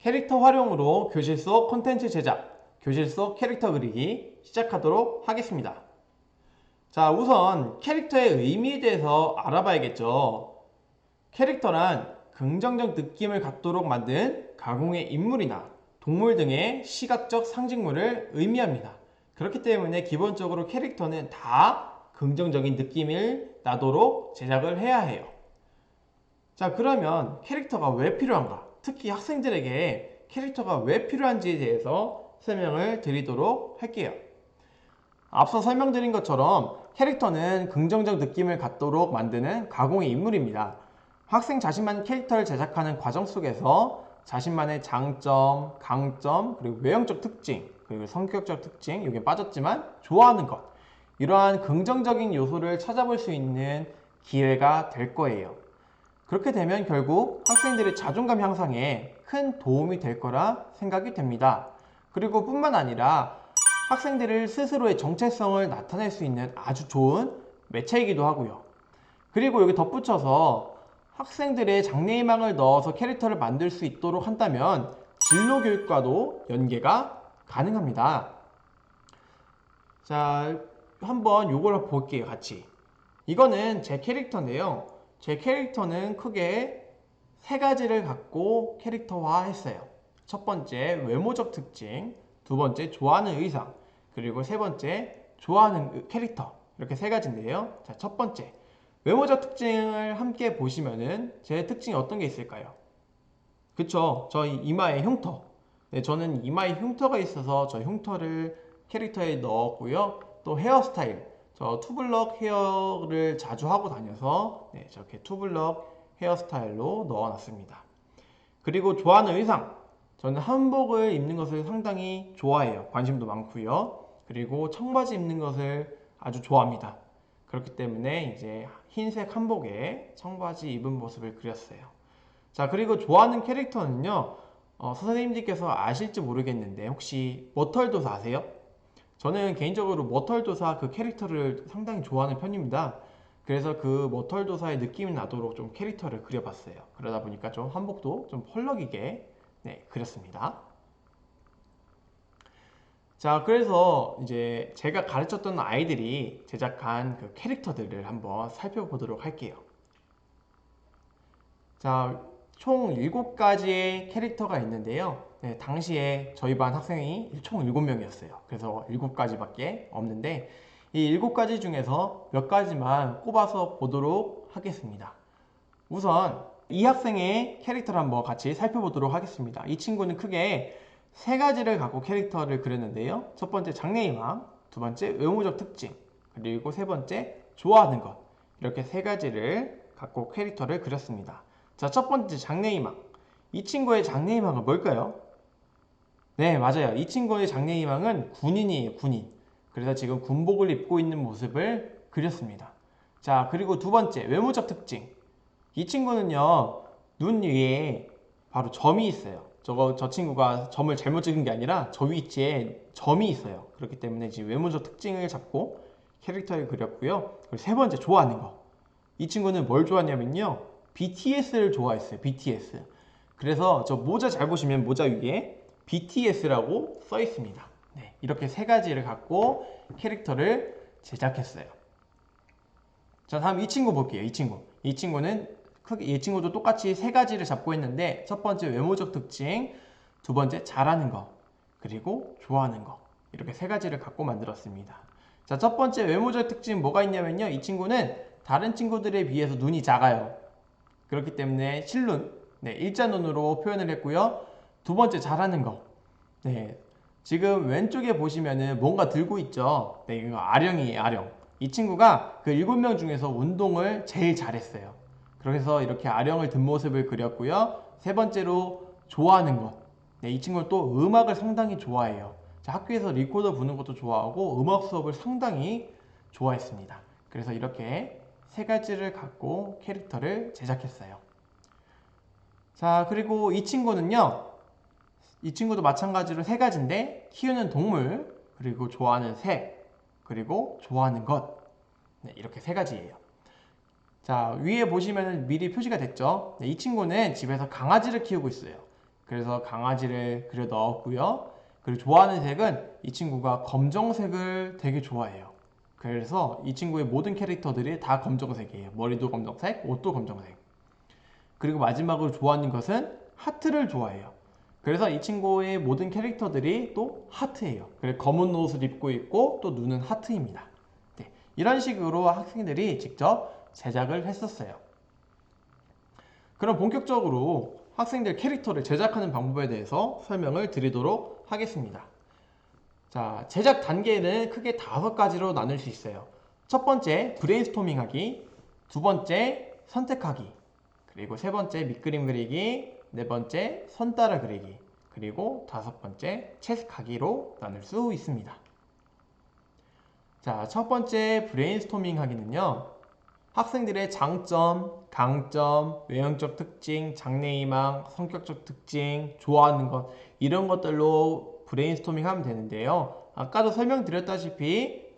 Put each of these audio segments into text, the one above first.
캐릭터 활용으로 교실 속 콘텐츠 제작, 교실 속 캐릭터 그리기 시작하도록 하겠습니다. 자, 우선 캐릭터의 의미에 대해서 알아봐야겠죠. 캐릭터란 긍정적 느낌을 갖도록 만든 가공의 인물이나 동물 등의 시각적 상징물을 의미합니다. 그렇기 때문에 기본적으로 캐릭터는 다 긍정적인 느낌을 나도록 제작을 해야 해요. 자, 그러면 캐릭터가 왜 필요한가? 특히 학생들에게 캐릭터가 왜 필요한지에 대해서 설명을 드리도록 할게요. 앞서 설명드린 것처럼 캐릭터는 긍정적 느낌을 갖도록 만드는 가공의 인물입니다. 학생 자신만의 캐릭터를 제작하는 과정 속에서 자신만의 장점, 강점, 그리고 외형적 특징, 그리고 성격적 특징, 여기에 빠졌지만 좋아하는 것, 이러한 긍정적인 요소를 찾아볼 수 있는 기회가 될 거예요. 그렇게 되면 결국 학생들의 자존감 향상에 큰 도움이 될 거라 생각이 됩니다. 그리고 뿐만 아니라 학생들을 스스로의 정체성을 나타낼 수 있는 아주 좋은 매체이기도 하고요. 그리고 여기 덧붙여서 학생들의 장래희망을 넣어서 캐릭터를 만들 수 있도록 한다면 진로교육과도 연계가 가능합니다. 자, 한번 요걸 볼게요, 같이. 이거는 제 캐릭터인데요. 제 캐릭터는 크게 세 가지를 갖고 캐릭터화 했어요. 첫 번째, 외모적 특징. 두 번째, 좋아하는 의상. 그리고 세 번째, 좋아하는 캐릭터. 이렇게 세 가지인데요. 자, 첫 번째, 외모적 특징을 함께 보시면은 제 특징이 어떤 게 있을까요? 그쵸? 저희 이마에 흉터. 네, 저는 이마에 흉터가 있어서 저 흉터를 캐릭터에 넣었고요. 또 헤어스타일. 저 투블럭 헤어를 자주 하고 다녀서 네, 저렇게 투블럭 헤어스타일로 넣어놨습니다. 그리고 좋아하는 의상. 저는 한복을 입는 것을 상당히 좋아해요. 관심도 많고요. 그리고 청바지 입는 것을 아주 좋아합니다. 그렇기 때문에 이제 흰색 한복에 청바지 입은 모습을 그렸어요. 자, 그리고 좋아하는 캐릭터는요. 선생님들께서 아실지 모르겠는데 혹시 머털도사 아세요? 저는 개인적으로 머털도사 그 캐릭터를 상당히 좋아하는 편입니다. 그래서 그 머털도사의 느낌이 나도록 좀 캐릭터를 그려봤어요. 그러다 보니까 좀 한복도 좀 펄럭이게 네, 그렸습니다. 자, 그래서 이제 제가 가르쳤던 아이들이 제작한 그 캐릭터들을 한번 살펴보도록 할게요. 자, 총 7가지의 캐릭터가 있는데요. 네, 당시에 저희 반 학생이 총 7명이었어요. 그래서 7가지밖에 없는데 이 7가지 중에서 몇 가지만 꼽아서 보도록 하겠습니다. 우선 이 학생의 캐릭터를 한번 같이 살펴보도록 하겠습니다. 이 친구는 크게 세 가지를 갖고 캐릭터를 그렸는데요. 첫 번째 장래희망, 두 번째 외모적 특징, 그리고 세 번째 좋아하는 것. 이렇게 세 가지를 갖고 캐릭터를 그렸습니다. 자, 첫 번째 장래희망. 이 친구의 장래희망은 뭘까요? 네, 맞아요. 이 친구의 장래희망은 군인이에요, 군인. 그래서 지금 군복을 입고 있는 모습을 그렸습니다. 자, 그리고 두 번째, 외모적 특징. 이 친구는요, 눈 위에 바로 점이 있어요. 저 친구가 점을 잘못 찍은 게 아니라 저 위치에 점이 있어요. 그렇기 때문에 지금 외모적 특징을 잡고 캐릭터를 그렸고요. 그리고 세 번째, 좋아하는 거. 이 친구는 뭘 좋아하냐면요, BTS를 좋아했어요. BTS. 그래서 저 모자 잘 보시면 모자 위에 BTS라고 써 있습니다. 네, 이렇게 세 가지를 갖고 캐릭터를 제작했어요. 자, 다음 이 친구 볼게요. 이 친구. 이 친구는 크게 이 친구도 똑같이 세 가지를 잡고 했는데 첫 번째 외모적 특징, 두 번째 잘하는 거, 그리고 좋아하는 거. 이렇게 세 가지를 갖고 만들었습니다. 자, 첫 번째 외모적 특징 뭐가 있냐면요. 이 친구는 다른 친구들에 비해서 눈이 작아요. 그렇기 때문에 실눈, 네, 일자눈으로 표현을 했고요. 두 번째 잘하는 거. 네, 지금 왼쪽에 보시면은 뭔가 들고 있죠. 네, 이거 아령이에요, 아령. 이 친구가 그 7명 중에서 운동을 제일 잘했어요. 그래서 이렇게 아령을 든 모습을 그렸고요. 세 번째로 좋아하는 것. 네, 이 친구는 또 음악을 상당히 좋아해요. 자, 학교에서 리코더 부는 것도 좋아하고 음악 수업을 상당히 좋아했습니다. 그래서 이렇게 세 가지를 갖고 캐릭터를 제작했어요. 자, 그리고 이 친구는요. 이 친구도 마찬가지로 세 가지인데 키우는 동물, 그리고 좋아하는 색, 그리고 좋아하는 것. 네, 이렇게 세 가지예요. 자, 위에 보시면 미리 표시가 됐죠. 네, 이 친구는 집에서 강아지를 키우고 있어요. 그래서 강아지를 그려 넣었고요. 그리고 좋아하는 색은 이 친구가 검정색을 되게 좋아해요. 그래서 이 친구의 모든 캐릭터들이 다 검정색이에요. 머리도 검정색, 옷도 검정색. 그리고 마지막으로 좋아하는 것은 하트를 좋아해요. 그래서 이 친구의 모든 캐릭터들이 또 하트예요. 그래서 검은 옷을 입고 있고 또 눈은 하트입니다. 네, 이런 식으로 학생들이 직접 제작을 했었어요. 그럼 본격적으로 학생들 캐릭터를 제작하는 방법에 대해서 설명을 드리도록 하겠습니다. 자, 제작 단계는 크게 5가지로 나눌 수 있어요. 첫 번째, 브레인스토밍 하기. 두 번째, 선택하기. 그리고 세 번째, 밑그림 그리기. 네 번째, 선 따라 그리기. 그리고 다섯 번째, 채색하기로 나눌 수 있습니다. 자, 첫 번째 브레인스토밍 하기는요. 학생들의 장점, 강점, 외형적 특징, 장래희망, 성격적 특징, 좋아하는 것 이런 것들로 브레인스토밍 하면 되는데요. 아까도 설명드렸다시피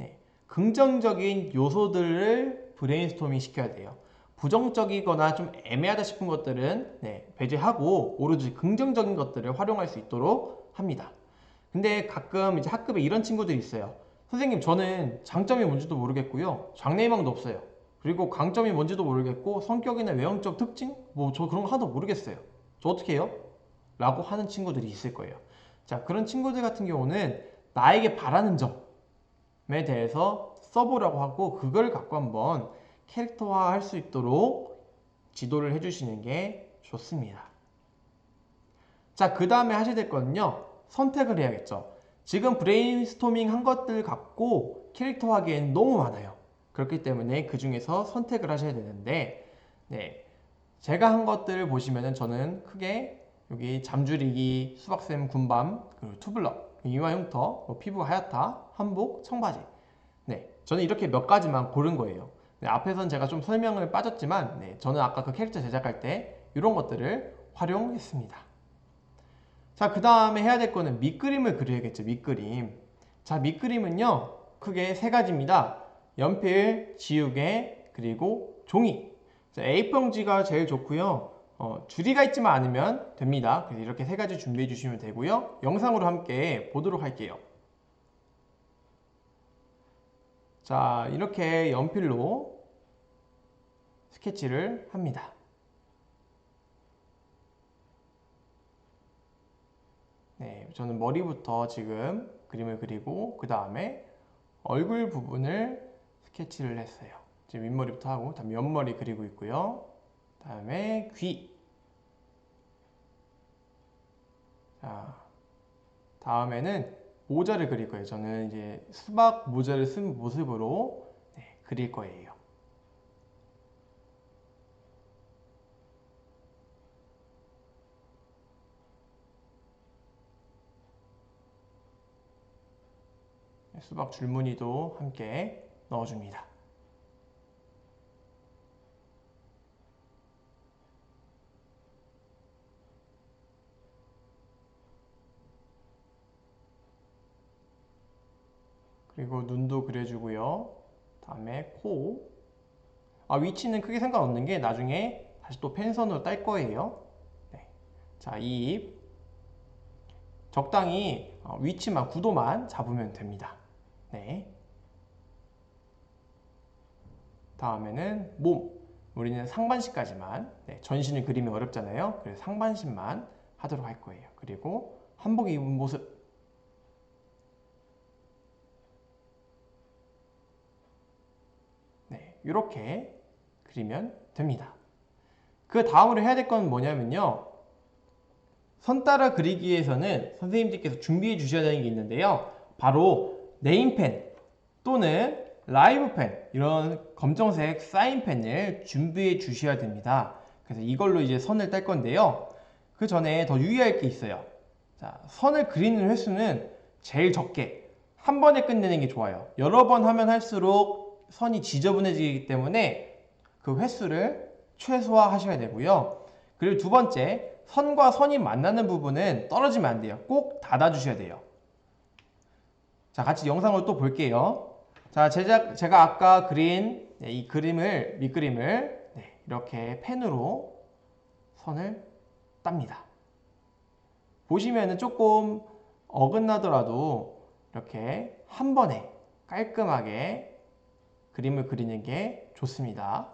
긍정적인 요소들을 브레인스토밍 시켜야 돼요. 부정적이거나 좀 애매하다 싶은 것들은 배제하고 오로지 긍정적인 것들을 활용할 수 있도록 합니다. 근데 가끔 이제 학급에 이런 친구들이 있어요. 선생님, 저는 장점이 뭔지도 모르겠고요. 장래희망도 없어요. 그리고 강점이 뭔지도 모르겠고 성격이나 외형적 특징? 뭐 저 그런 거 하나도 모르겠어요. 저 어떻게 해요? 라고 하는 친구들이 있을 거예요. 자, 그런 친구들 같은 경우는 나에게 바라는 점에 대해서 써보라고 하고 그걸 갖고 한번 캐릭터화 할 수 있도록 지도를 해주시는 게 좋습니다. 자, 그 다음에 하셔야 될 거는요. 선택을 해야겠죠. 지금 브레인스토밍 한 것들 갖고 캐릭터화하기엔 너무 많아요. 그렇기 때문에 그 중에서 선택을 하셔야 되는데 제가 한 것들을 보시면은 저는 크게 여기 잠줄이기, 수박샘 군밤, 그리고 투블럭, 이마흉터, 피부 하얗다, 한복, 청바지 저는 이렇게 몇 가지만 고른 거예요. 앞에선 제가 좀 설명을 빠졌지만 저는 아까 그 캐릭터 제작할 때 이런 것들을 활용했습니다. 자, 그 다음에 해야 될 거는 밑그림을 그려야겠죠. 밑그림. 자, 밑그림은요 크게 세 가지입니다. 연필, 지우개, 그리고 종이. 자, A4용지가 제일 좋고요. 줄이가 있지만 않으면 됩니다. 그래서 이렇게 세 가지 준비해 주시면 되고요. 영상으로 함께 보도록 할게요. 자, 이렇게 연필로 스케치를 합니다. 저는 머리부터 지금 그림을 그리고 그 다음에 얼굴 부분을 스케치를 했어요. 지금 윗머리부터 하고 다음에 옆머리 그리고 있고요. 다음에 귀. 자, 다음에는 모자를 그릴 거예요. 저는 이제 수박 모자를 쓴 모습으로 그릴 거예요. 수박 줄무늬도 함께 넣어줍니다. 그리고 눈도 그려주고요. 다음에 코. 위치는 크게 상관없는 게 나중에 다시 또 펜선으로 딸 거예요. 자, 입. 적당히 위치만, 구도만 잡으면 됩니다. 다음에는 몸. 우리는 상반신까지만. 전신을 그리면 어렵잖아요. 그래서 상반신만 하도록 할 거예요. 그리고 한복 입은 모습. 이렇게 그리면 됩니다. 그 다음으로 해야 될 건 뭐냐면요. 선 따라 그리기에서는 선생님들께서 준비해 주셔야 되는 게 있는데요. 바로 네임펜 또는 라이브펜, 이런 검정색 사인펜을 준비해 주셔야 됩니다. 그래서 이걸로 이제 선을 뗄 건데요. 그 전에 더 유의할 게 있어요. 자, 선을 그리는 횟수는 제일 적게 한 번에 끝내는 게 좋아요. 여러 번 하면 할수록 선이 지저분해지기 때문에 그 횟수를 최소화하셔야 되고요. 그리고 두 번째, 선과 선이 만나는 부분은 떨어지면 안 돼요. 꼭 닫아주셔야 돼요. 자, 같이 영상을 또 볼게요. 자, 제가 아까 그린 이 그림을, 밑그림을 이렇게 펜으로 선을 땁니다. 보시면은 조금 어긋나더라도 이렇게 한 번에 깔끔하게 그림을 그리는 게 좋습니다.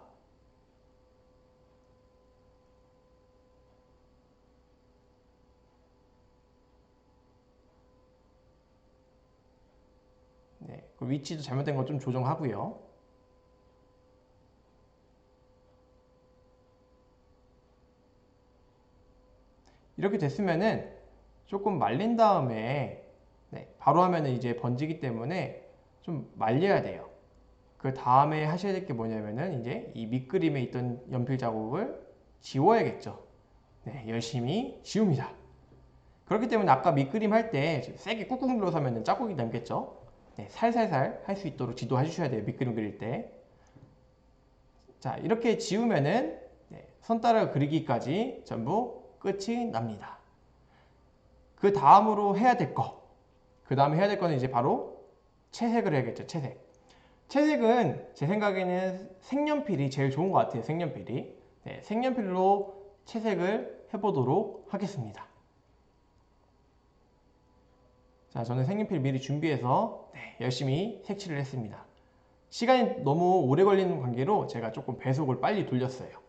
네, 그 위치도 잘못된 거 좀 조정하고요. 이렇게 됐으면은 조금 말린 다음에 바로 하면은 이제 번지기 때문에 좀 말려야 돼요. 그 다음에 하셔야 될 게 뭐냐면은 이제 이 밑그림에 있던 연필 자국을 지워야겠죠. 네, 열심히 지웁니다. 그렇기 때문에 아까 밑그림 할 때 세게 꾹꾹 눌러서 하면 자국이 남겠죠. 네, 살살살 할 수 있도록 지도해 주셔야 돼요. 밑그림 그릴 때. 자, 이렇게 지우면은 손 따라 그리기까지 전부 끝이 납니다. 그 다음으로 해야 될 거. 그 다음에 해야 될 거는 이제 바로 채색을 해야겠죠. 채색. 채색은 제 생각에는 색연필이 제일 좋은 것 같아요. 색연필이. 네, 색연필로 채색을 해보도록 하겠습니다. 자, 저는 색연필 미리 준비해서 열심히 색칠을 했습니다. 시간이 너무 오래 걸리는 관계로 제가 조금 배속을 빨리 돌렸어요.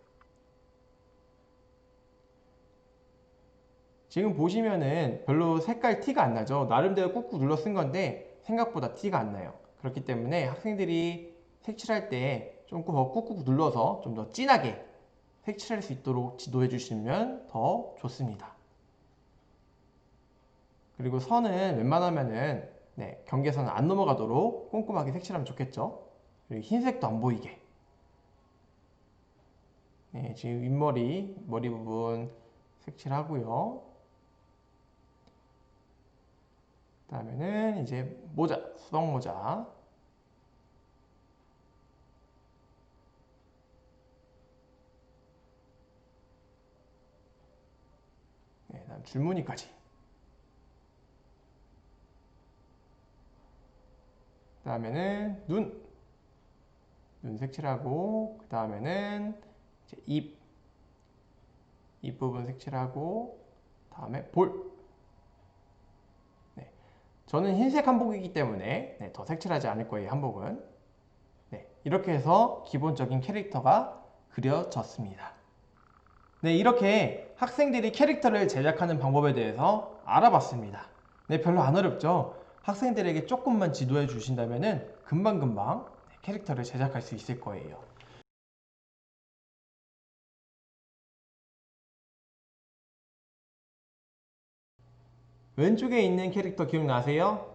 지금 보시면은 별로 색깔 티가 안 나죠. 나름대로 꾹꾹 눌러 쓴 건데 생각보다 티가 안 나요. 그렇기 때문에 학생들이 색칠할 때 좀 꾹꾹 눌러서 좀 더 진하게 색칠할 수 있도록 지도해 주시면 더 좋습니다. 그리고 선은 웬만하면은 경계선은 안 넘어가도록 꼼꼼하게 색칠하면 좋겠죠. 그리고 흰색도 안 보이게. 네, 지금 윗머리, 머리 부분 색칠하고요. 그 다음에는 이제 모자, 수동 모자. 네, 다음 줄무늬까지. 그 다음에는 눈 색칠하고, 그 다음에는 입 부분 색칠하고, 다음에 볼. 저는 흰색 한복이기 때문에 더 색칠하지 않을 거예요. 한복은. 이렇게 해서 기본적인 캐릭터가 그려졌습니다. 네, 이렇게 학생들이 캐릭터를 제작하는 방법에 대해서 알아봤습니다. 네, 별로 안 어렵죠? 학생들에게 조금만 지도해 주신다면 금방금방 캐릭터를 제작할 수 있을 거예요. 왼쪽에 있는 캐릭터 기억나세요?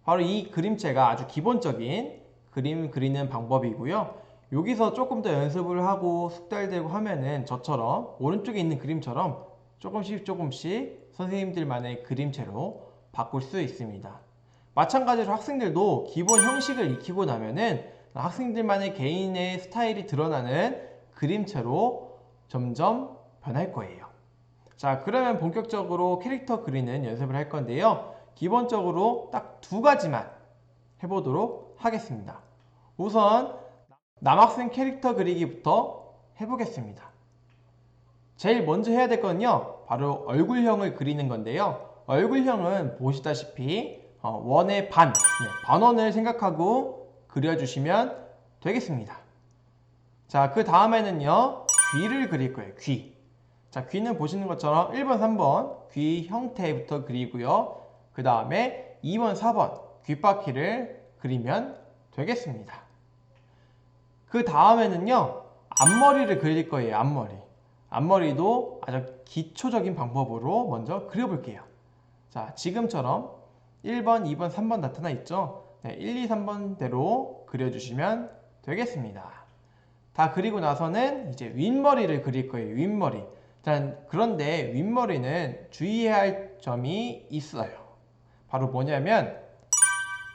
바로 이 그림체가 아주 기본적인 그림 그리는 방법이고요. 여기서 조금 더 연습을 하고 숙달되고 하면은 저처럼 오른쪽에 있는 그림처럼 조금씩 선생님들만의 그림체로 바꿀 수 있습니다. 마찬가지로 학생들도 기본 형식을 익히고 나면은 학생들만의 개인의 스타일이 드러나는 그림체로 점점 변할 거예요. 자, 그러면 본격적으로 캐릭터 그리는 연습을 할 건데요. 기본적으로 딱 두 가지만 해보도록 하겠습니다. 우선 남학생 캐릭터 그리기부터 해보겠습니다. 제일 먼저 해야 될 건요, 바로 얼굴형을 그리는 건데요. 얼굴형은 보시다시피 원의 반원을 생각하고 그려주시면 되겠습니다. 자, 그 다음에는요, 귀를 그릴 거예요. 귀. 자, 귀는 보시는 것처럼 1번, 3번 귀 형태부터 그리고요. 그 다음에 2번, 4번 귓바퀴를 그리면 되겠습니다. 그 다음에는요, 앞머리를 그릴 거예요. 앞머리도 아주 기초적인 방법으로 먼저 그려볼게요. 자, 지금처럼 1번, 2번, 3번 나타나 있죠? 1, 2, 3번대로 그려주시면 되겠습니다. 다 그리고 나서는 이제 윗머리를 그릴 거예요. 윗머리. 그런데 윗머리는 주의해야 할 점이 있어요. 바로 뭐냐면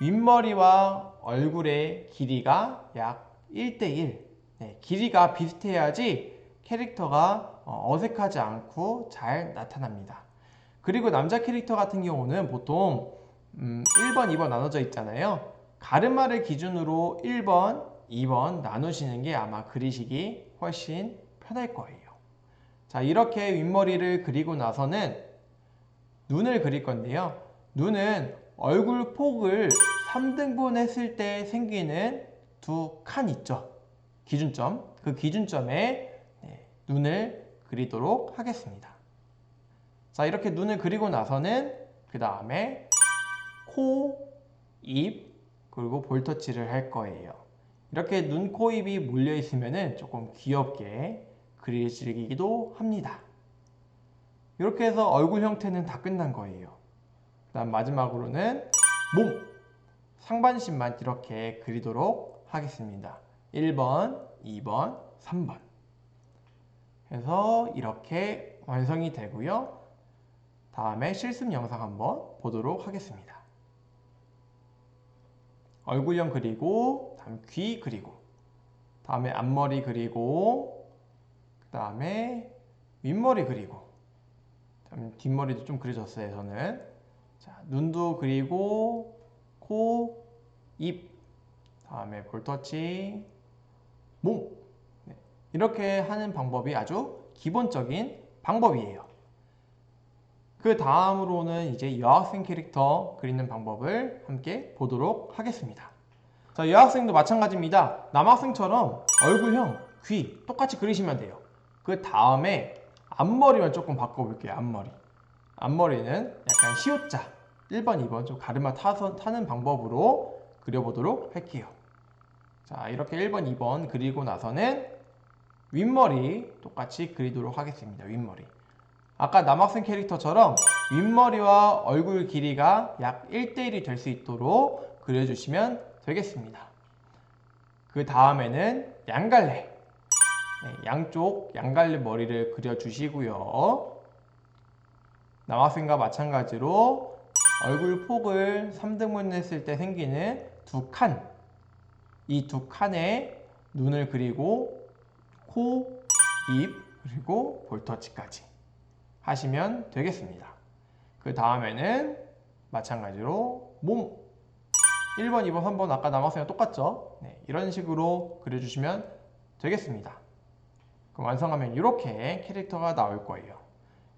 윗머리와 얼굴의 길이가 약 1대1. 길이가 비슷해야지 캐릭터가 어색하지 않고 잘 나타납니다. 그리고 남자 캐릭터 같은 경우는 보통 1번, 2번 나눠져 있잖아요. 가르마를 기준으로 1번, 2번 나누시는 게 아마 그리시기 훨씬 편할 거예요. 자, 이렇게 윗머리를 그리고 나서는 눈을 그릴 건데요. 눈은 얼굴 폭을 3등분 했을 때 생기는 두 칸 있죠. 기준점. 그 기준점에 눈을 그리도록 하겠습니다. 자, 이렇게 눈을 그리고 나서는 그 다음에 코, 입, 그리고 볼터치를 할 거예요. 이렇게 눈, 코, 입이 몰려 있으면 조금 귀엽게 그려지기도 합니다. 이렇게 해서 얼굴 형태는 다 끝난 거예요. 그 다음 마지막으로는 몸, 상반신만 이렇게 그리도록 하겠습니다. 1번, 2번, 3번 해서 이렇게 완성이 되고요. 다음에 실습 영상 한번 보도록 하겠습니다. 얼굴형 그리고, 다음 귀 그리고, 다음에 앞머리 그리고, 그 다음에 윗머리 그리고, 뒷머리도 좀 그려졌어요, 저는. 자, 눈도 그리고, 코, 입, 다음에 볼터치, 몸. 네, 이렇게 하는 방법이 아주 기본적인 방법이에요. 그 다음으로는 이제 여학생 캐릭터 그리는 방법을 함께 보도록 하겠습니다. 자, 여학생도 마찬가지입니다. 남학생처럼 얼굴형, 귀 똑같이 그리시면 돼요. 그 다음에 앞머리만 조금 바꿔볼게요. 앞머리는 약간 시옷자 1번, 2번 좀 가르마 타는 방법으로 그려보도록 할게요. 자, 이렇게 1번, 2번 그리고 나서는 윗머리 똑같이 그리도록 하겠습니다. 윗머리. 아까 남학생 캐릭터처럼 윗머리와 얼굴 길이가 약 1대1이 될 수 있도록 그려주시면 되겠습니다. 그 다음에는 양갈래. 네, 양쪽 양갈래 머리를 그려주시고요. 남학생과 마찬가지로 얼굴 폭을 3등분 했을 때 생기는 두 칸, 이 두 칸에 눈을 그리고 코, 입, 그리고 볼터치까지 하시면 되겠습니다. 그 다음에는 마찬가지로 몸 1번, 2번, 3번 아까 남학생이랑 똑같죠? 네, 이런 식으로 그려주시면 되겠습니다. 그럼 완성하면 이렇게 캐릭터가 나올 거예요.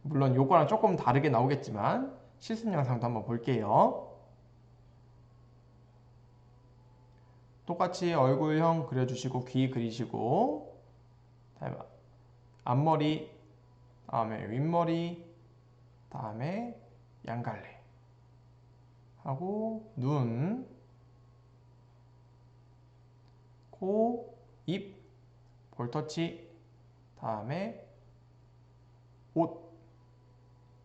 물론 요거랑 조금 다르게 나오겠지만 실습 영상도 한번 볼게요. 똑같이 얼굴형 그려주시고 귀 그리시고 다음에 앞머리, 다음에 윗머리, 다음에 양갈래 하고 눈, 코, 입, 볼터치, 다음에 옷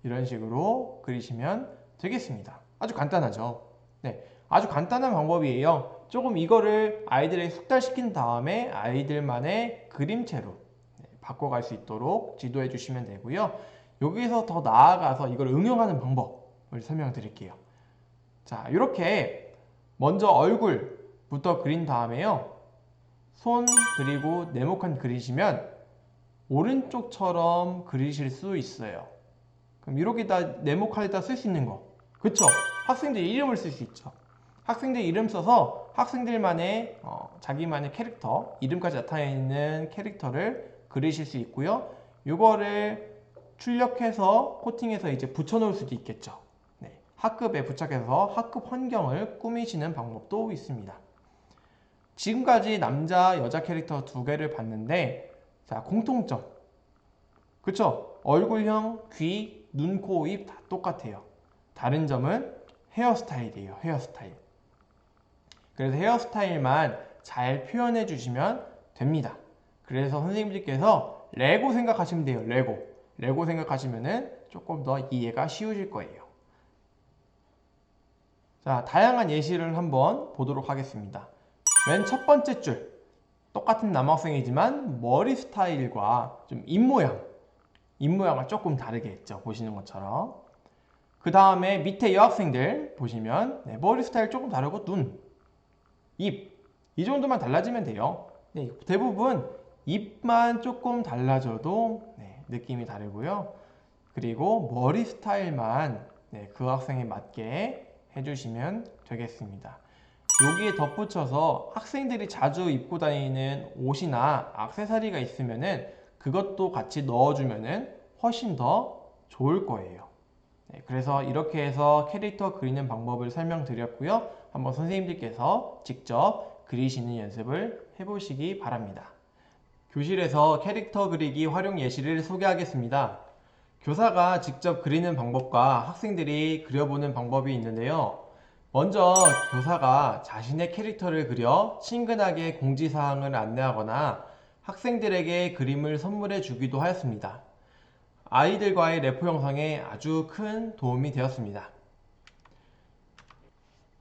이런 식으로 그리시면 되겠습니다. 아주 간단하죠. 네, 아주 간단한 방법이에요. 조금 이거를 아이들에게 숙달시킨 다음에 아이들만의 그림체로 바꿔갈 수 있도록 지도해 주시면 되고요. 여기서 더 나아가서 이걸 응용하는 방법을 설명드릴게요. 자, 이렇게 먼저 얼굴부터 그린 다음에요. 손 그리고 네모칸 그리시면 오른쪽처럼 그리실 수 있어요. 그럼 이렇게다 네모칸에다 쓸 수 있는 거, 그쵸? 학생들 이름을 쓸 수 있죠. 학생들 이름 써서 학생들만의 자기만의 캐릭터, 이름까지 나타내는 캐릭터를 그리실 수 있고요. 이거를 출력해서 코팅해서 이제 붙여놓을 수도 있겠죠. 네, 학급에 부착해서 학급 환경을 꾸미시는 방법도 있습니다. 지금까지 남자, 여자 캐릭터 두 개를 봤는데, 자, 공통점. 그쵸? 얼굴형, 귀, 눈, 코, 입 다 똑같아요. 다른 점은 헤어스타일이에요. 헤어스타일. 그래서 헤어스타일만 잘 표현해 주시면 됩니다. 그래서 선생님들께서 레고 생각하시면 돼요. 레고 생각하시면은 조금 더 이해가 쉬우실 거예요. 자, 다양한 예시를 한번 보도록 하겠습니다. 맨 첫 번째 줄, 똑같은 남학생이지만 머리 스타일과 좀 입모양을 조금 다르게 했죠. 보시는 것처럼. 그 다음에 밑에 여학생들 보시면 머리 스타일 조금 다르고 눈, 입, 이 정도만 달라지면 돼요. 네, 대부분 입만 조금 달라져도 느낌이 다르고요. 그리고 머리 스타일만 그 학생에 맞게 해주시면 되겠습니다. 여기에 덧붙여서 학생들이 자주 입고 다니는 옷이나 액세서리가 있으면은 그것도 같이 넣어주면은 훨씬 더 좋을 거예요. 그래서 이렇게 해서 캐릭터 그리는 방법을 설명드렸고요. 한번 선생님들께서 직접 그리시는 연습을 해보시기 바랍니다. 교실에서 캐릭터 그리기 활용 예시를 소개하겠습니다. 교사가 직접 그리는 방법과 학생들이 그려보는 방법이 있는데요. 먼저 교사가 자신의 캐릭터를 그려 친근하게 공지사항을 안내하거나 학생들에게 그림을 선물해 주기도 하였습니다. 아이들과의 레포 영상에 아주 큰 도움이 되었습니다.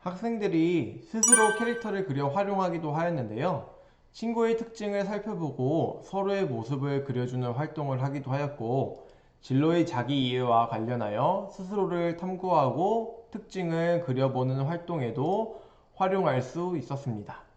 학생들이 스스로 캐릭터를 그려 활용하기도 하였는데요. 친구의 특징을 살펴보고 서로의 모습을 그려주는 활동을 하기도 하였고, 진로의 자기 이해와 관련하여 스스로를 탐구하고 특징을 그려보는 활동에도 활용할 수 있었습니다.